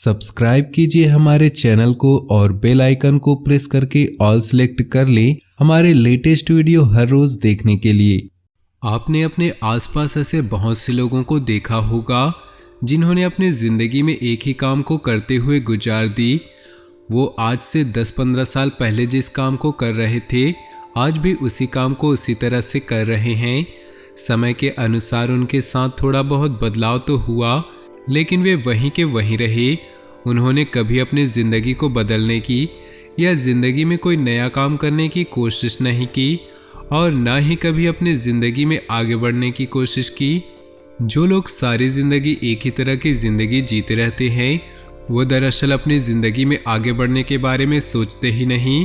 Subscribe कीजिए हमारे channel को और बेल आइकन को प्रेस करके ऑल सेलेक्ट कर लें हमारे लेटेस्ट वीडियो हर रोज देखने के लिए। आपने अपने आसपास ऐसे बहुत से लोगों को देखा होगा जिन्होंने अपनी जिंदगी में एक ही काम को करते हुए गुजार दी। वो आज से 10-15 साल पहले जिस काम को कर रहे थे आज भी उसी काम को उसी तरह से कर रहे हैं। समय के अनुसार उनके साथ थोड़ा बहुत बदलाव तो हुआ लेकिन वे वहीं के वहीं रहे। उन्होंने कभी अपनी ज़िंदगी को बदलने की या ज़िंदगी में कोई नया काम करने की कोशिश नहीं की और ना ही कभी अपनी ज़िंदगी में आगे बढ़ने की कोशिश की। जो लोग सारी ज़िंदगी एक ही तरह की ज़िंदगी जीते रहते हैं वो दरअसल अपनी ज़िंदगी में आगे बढ़ने के बारे में सोचते ही नहीं।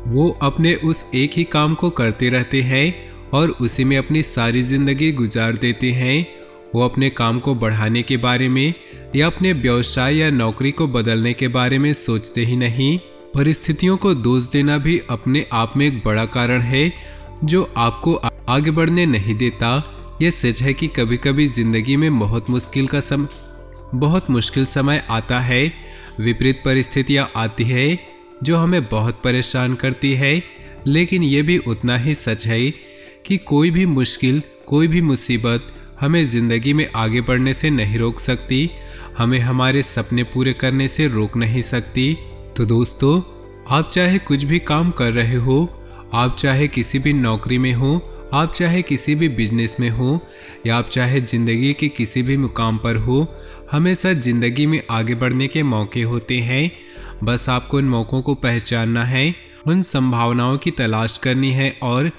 वो अपने उस एक ही काम को करते रहते हैं और उसी में अपनी सारी ज़िंदगी गुजार देते हैं। वो अपने काम को बढ़ाने के बारे में या अपने व्यवसाय या नौकरी को बदलने के बारे में सोचते ही नहीं। परिस्थितियों को दोष देना भी अपने आप में एक बड़ा कारण है जो आपको आगे बढ़ने नहीं देता। ये सच है कि कभी कभी जिंदगी में बहुत मुश्किल समय आता है, विपरीत परिस्थितियाँ आती है जो हमें बहुत परेशान करती है। लेकिन ये भी उतना ही सच है कि कोई भी मुश्किल, कोई भी मुसीबत हमें ज़िंदगी में आगे बढ़ने से नहीं रोक सकती, हमें हमारे सपने पूरे करने से रोक नहीं सकती। तो दोस्तों, आप चाहे कुछ भी काम कर रहे हो, आप चाहे किसी भी नौकरी में हो, आप चाहे किसी भी बिजनेस में हो या आप चाहे ज़िंदगी के किसी भी मुकाम पर हो, हमेशा ज़िंदगी में आगे बढ़ने के मौके होते हैं। बस आपको उन मौक़ों को पहचानना है, उन संभावनाओं की तलाश करनी है और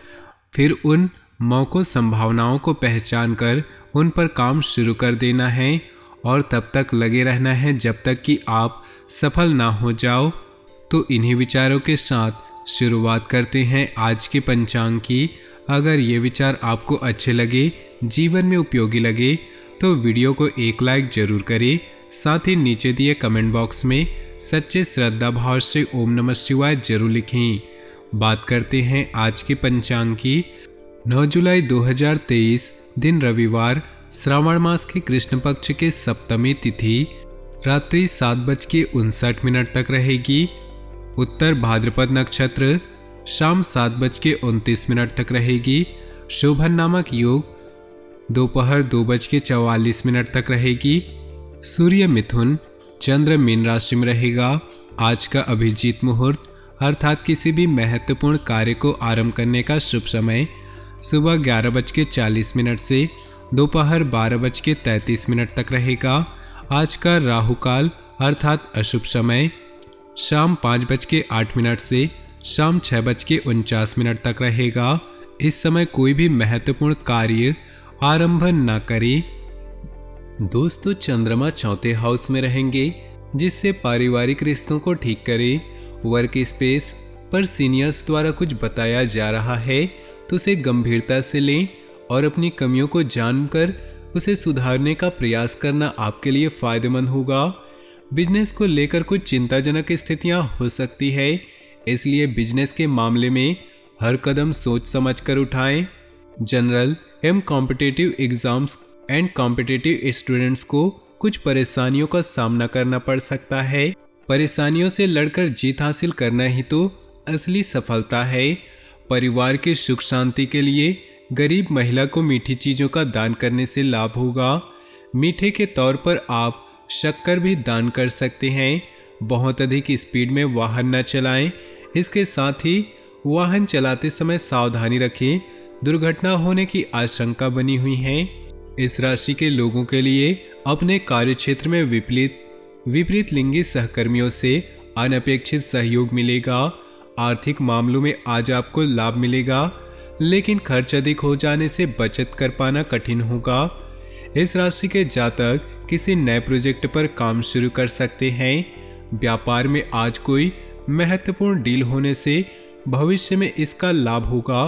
फिर उन मौक़ों संभावनाओं को पहचान कर उन पर काम शुरू कर देना है और तब तक लगे रहना है जब तक कि आप सफल ना हो जाओ। तो इन्हीं विचारों के साथ शुरुआत करते हैं आज के पंचांग की। अगर ये विचार आपको अच्छे लगे, जीवन में उपयोगी लगे तो वीडियो को एक लाइक जरूर करें। साथ ही नीचे दिए कमेंट बॉक्स में सच्चे श्रद्धा भाव से ओम नमः शिवाय जरूर लिखें। बात करते हैं आज के पंचांग की। 9 जुलाई 2023 दिन रविवार, श्रावण मास के कृष्ण पक्ष के सप्तमी तिथि रात्रि 7:59 तक रहेगी। उत्तर भाद्रपद नक्षत्र शाम 7:29 तक रहेगी। शोभन नामक योग दोपहर 2:44 तक रहेगी। सूर्य मिथुन, चंद्र मीन राशि में रहेगा। आज का अभिजीत मुहूर्त अर्थात किसी भी महत्वपूर्ण कार्य को आरंभ करने का शुभ समय सुबह 11:40 से दोपहर 12:33 तक रहेगा। आज का राहु काल अर्थात अशुभ समय शाम 5:08 से शाम 6:49 तक रहेगा। इस समय कोई भी महत्वपूर्ण कार्य आरंभ न करें। दोस्तों, चंद्रमा चौथे हाउस में रहेंगे जिससे पारिवारिक रिश्तों को ठीक करें। वर्क स्पेस पर सीनियर्स द्वारा कुछ बताया जा रहा है तो उसे गंभीरता से लें और अपनी कमियों को जानकर उसे सुधारने का प्रयास करना आपके लिए फायदेमंद होगा। बिजनेस को लेकर कुछ चिंताजनक स्थितियां हो सकती है, इसलिए बिजनेस के मामले में हर कदम सोच समझ कर उठाएं। जनरल एवं competitive exams and competitive students को कुछ परेशानियों का सामना करना पड़ सकता है। परेशानियों से लड़कर जीत हासिल करना ही तो असली सफलता है। परिवार की सुख शांति के लिए गरीब महिला को मीठी चीज़ों का दान करने से लाभ होगा। मीठे के तौर पर आप शक्कर भी दान कर सकते हैं। बहुत अधिक स्पीड में वाहन न चलाएं। इसके साथ ही वाहन चलाते समय सावधानी रखें, दुर्घटना होने की आशंका बनी हुई है। इस राशि के लोगों के लिए अपने कार्यक्षेत्र में विपरीत लिंगी सहकर्मियों से अनपेक्षित सहयोग मिलेगा। आर्थिक मामलों में आज आपको लाभ मिलेगा लेकिन खर्च अधिक हो जाने से बचत कर पाना कठिन होगा। इस राशि के जातक किसी नए प्रोजेक्ट पर काम शुरू कर सकते हैं। व्यापार में आज कोई महत्वपूर्ण डील होने से भविष्य में इसका लाभ होगा।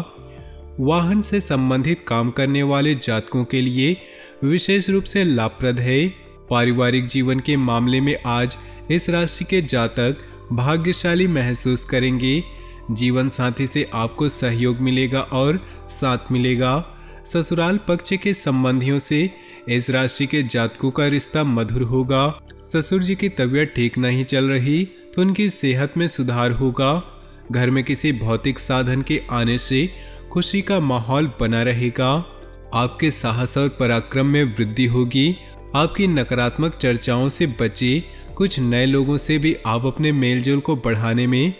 वाहन से संबंधित काम करने वाले जातकों के लिए विशेष रूप से लाभप्रद है। पारिवारिक जीवन के मामले में आज इस राशि के जातक भाग्यशाली महसूस करेंगे। जीवन साथी से आपको सहयोग मिलेगा और साथ मिलेगा। ससुराल पक्ष के संबंधियों से इस राशि के जातकों का रिश्ता मधुर होगा। ससुर जी की तबीयत ठीक नहीं चल रही तो उनकी सेहत में सुधार होगा। घर में किसी भौतिक साधन के आने से खुशी का माहौल बना रहेगा। आपके साहस और पराक्रम में वृद्धि होगी। आपकी नकारात्मक चर्चाओं से बचे। कुछ नए लोगों से भी आप अपने मेलजोल को बढ़ाने में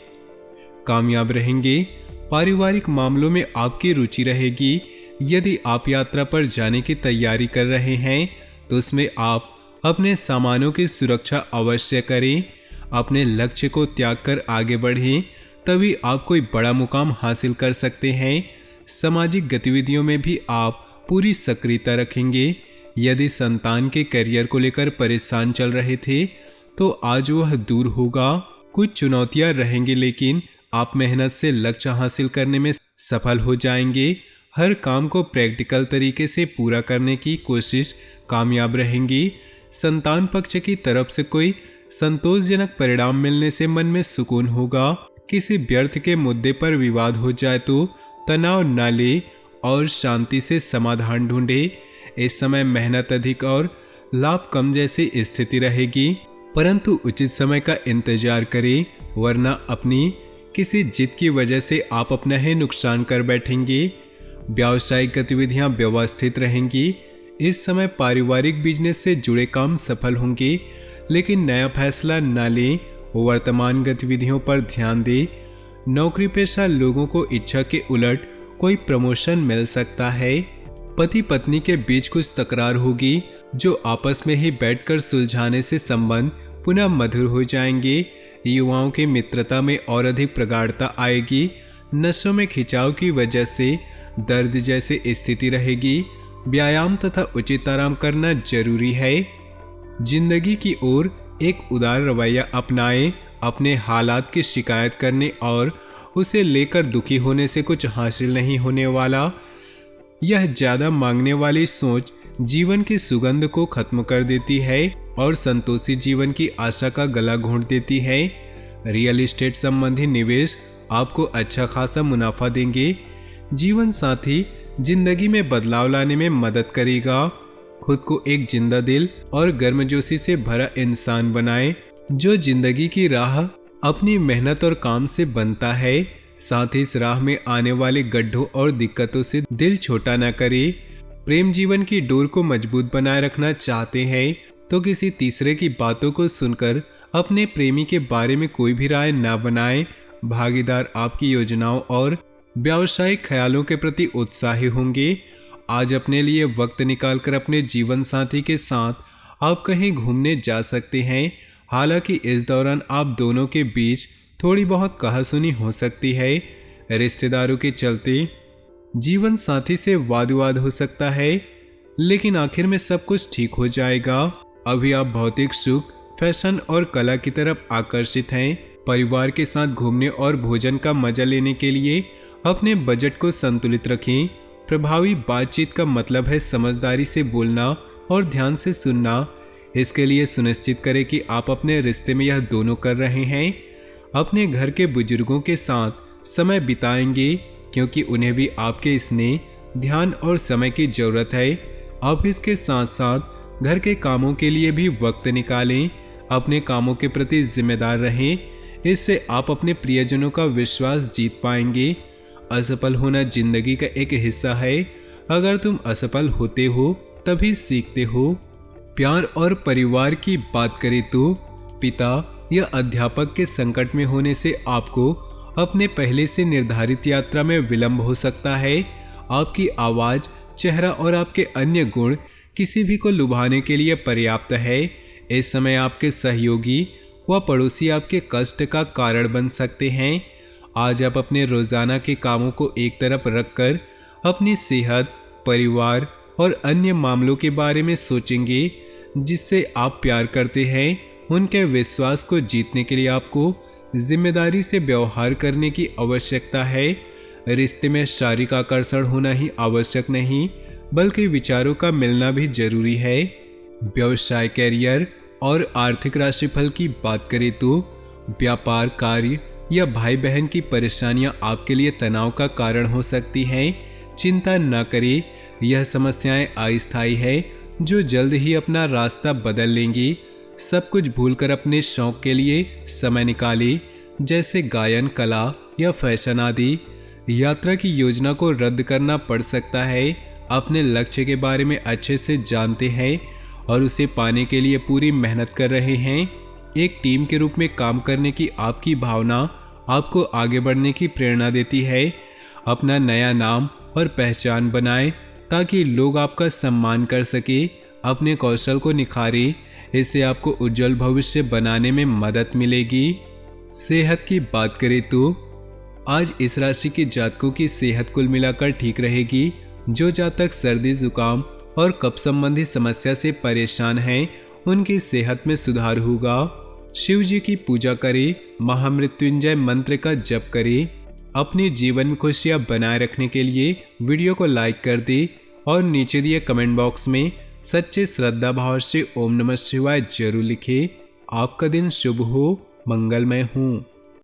कामयाब रहेंगे। पारिवारिक मामलों में आपकी रुचि रहेगी। यदि आप यात्रा पर जाने की तैयारी कर रहे हैं तो उसमें आप अपने सामानों की सुरक्षा अवश्य करें। अपने लक्ष्य को त्याग कर आगे बढ़ें, तभी आप कोई बड़ा मुकाम हासिल कर सकते हैं। सामाजिक गतिविधियों में भी आप पूरी सक्रियता रखेंगे। यदि संतान के करियर को लेकर परेशान चल रहे थे तो आज वह दूर होगा। कुछ चुनौतियां रहेंगी लेकिन आप मेहनत से लक्ष्य हासिल करने में सफल हो जाएंगे। हर काम को प्रैक्टिकल तरीके से पूरा करने की कोशिश कामयाब रहेंगी। संतान पक्ष की तरफ से कोई संतोषजनक परिणाम मिलने से मन में सुकून होगा। किसी व्यर्थ के मुद्दे पर विवाद हो जाए तो तनाव न ले और शांति से समाधान ढूंढे। इस समय मेहनत अधिक और लाभ कम जैसी स्थिति रहेगी, परंतु उचित समय का इंतजार करें, वरना अपनी किसी जिद की वजह से आप अपना ही नुकसान कर बैठेंगे। व्यावसायिक गतिविधियां व्यवस्थित रहेंगी। इस समय पारिवारिक बिजनेस से जुड़े काम सफल होंगे, लेकिन नया फैसला न लें। वर्तमान गतिविधियों पर ध्यान दें। नौकरी पेशा लोगों को इच्छा के उलट कोई प्रमोशन मिल सकता है। पति पत्नी के बीच कुछ तकरार होगी जो आपस में ही बैठकर सुलझाने से संबंध पुनः मधुर हो जाएंगे। युवाओं की मित्रता में और अधिक प्रगाढ़ता आएगी। नसों में खिंचाव की वजह से दर्द जैसी स्थिति रहेगी। व्यायाम तथा उचित आराम करना जरूरी है। जिंदगी की ओर एक उदार रवैया अपनाएं। अपने हालात की शिकायत करने और उसे लेकर दुखी होने से कुछ हासिल नहीं होने वाला। यह ज्यादा मांगने वाली सोच जीवन की सुगंध को खत्म कर देती है और संतोषी जीवन की आशा का गला घोंट देती है। रियल एस्टेट संबंधी निवेश आपको अच्छा खासा मुनाफा देंगे। जीवन साथी जिंदगी में बदलाव लाने में मदद करेगा। खुद को एक जिंदा दिल और गर्मजोशी से भरा इंसान बनाएं, जो जिंदगी की राह अपनी मेहनत और काम से बनता है। साथ ही इस राह में आने वाले गड्ढों और दिक्कतों से दिल छोटा न करे। प्रेम जीवन की डोर को मजबूत बनाए रखना चाहते हैं तो किसी तीसरे की बातों को सुनकर अपने प्रेमी के बारे में कोई भी राय न बनाएं। भागीदार आपकी योजनाओं और व्यावसायिक ख्यालों के प्रति उत्साही होंगे। आज अपने लिए वक्त निकालकर अपने जीवन साथी के साथ आप कहीं घूमने जा सकते हैं। हालांकि इस दौरान आप दोनों के बीच थोड़ी बहुत कहासुनी हो सकती है। रिश्तेदारों के चलते जीवन साथी से वाद विवाद हो सकता है, लेकिन आखिर में सब कुछ ठीक हो जाएगा। अभी आप भौतिक सुख, फैशन और कला की तरफ आकर्षित हैं। परिवार के साथ घूमने और भोजन का मजा लेने के लिए अपने बजट को संतुलित रखें। प्रभावी बातचीत का मतलब है समझदारी से बोलना और ध्यान से सुनना। इसके लिए सुनिश्चित करें कि आप अपने रिश्ते में यह दोनों कर रहे हैं। अपने घर के बुजुर्गों के साथ समय बिताएंगे क्योंकि उन्हें भी आपके स्नेह, ध्यान और समय की जरूरत है। ऑफिस के साथ साथ घर के कामों के लिए भी वक्त निकालें। अपने कामों के प्रति जिम्मेदार रहें। इससे आप अपने प्रियजनों का विश्वास जीत पाएंगे। असफल होना जिंदगी का एक हिस्सा है। अगर तुम असफल होते हो तभी सीखते हो। प्यार और परिवार की बात करें तो पिता या अध्यापक के संकट में होने से आपको अपने पहले से निर्धारित यात्रा में विलंब हो सकता है। आपकी आवाज, चेहरा और आपके अन्य गुण किसी भी को लुभाने के लिए पर्याप्त है। इस समय आपके सहयोगी व पड़ोसी आपके कष्ट का कारण बन सकते हैं। आज आप अपने रोजाना के कामों को एक तरफ रखकर अपनी सेहत, परिवार और अन्य मामलों के बारे में सोचेंगे जिससे आप प्यार करते हैं। उनके विश्वास को जीतने के लिए आपको जिम्मेदारी से व्यवहार करने की आवश्यकता है। रिश्ते में शारीरिक आकर्षण होना ही आवश्यक नहीं, बल्कि विचारों का मिलना भी जरूरी है। व्यवसाय, कैरियर और आर्थिक राशिफल की बात करें तो व्यापार, कार्य या भाई बहन की परेशानियां आपके लिए तनाव का कारण हो सकती हैं। चिंता न करें, यह समस्याएं अस्थायी है। जो जल्द ही अपना रास्ता बदल लेंगी। सब कुछ भूलकर अपने शौक के लिए समय निकाली, जैसे गायन, कला या फैशन आदि। यात्रा की योजना को रद्द करना पड़ सकता है। अपने लक्ष्य के बारे में अच्छे से जानते हैं और उसे पाने के लिए पूरी मेहनत कर रहे हैं। एक टीम के रूप में काम करने की आपकी भावना आपको आगे बढ़ने की प्रेरणा देती है। अपना नया नाम और पहचान बनाएं ताकि लोग आपका सम्मान कर सके। अपने कौशल को निखारें, इससे आपको उज्जवल भविष्य बनाने में मदद मिलेगी। सेहत की बात करें तो आज इस राशि के जातकों की सेहत कुल मिलाकर ठीक रहेगी। जो जातक सर्दी, जुकाम और कफ संबंधी समस्या से परेशान हैं, उनकी सेहत में सुधार होगा। शिव जी की पूजा करें, महामृत्युंजय मंत्र का जप करें। अपने जीवन में खुशियां बनाए रखने के लिए वीडियो को लाइक कर दें और नीचे दिए कमेंट बॉक्स में सच्चे श्रद्धा भाव से ओम नमः शिवाय जरूर लिखें। आपका दिन शुभ हो, मंगलमय हो।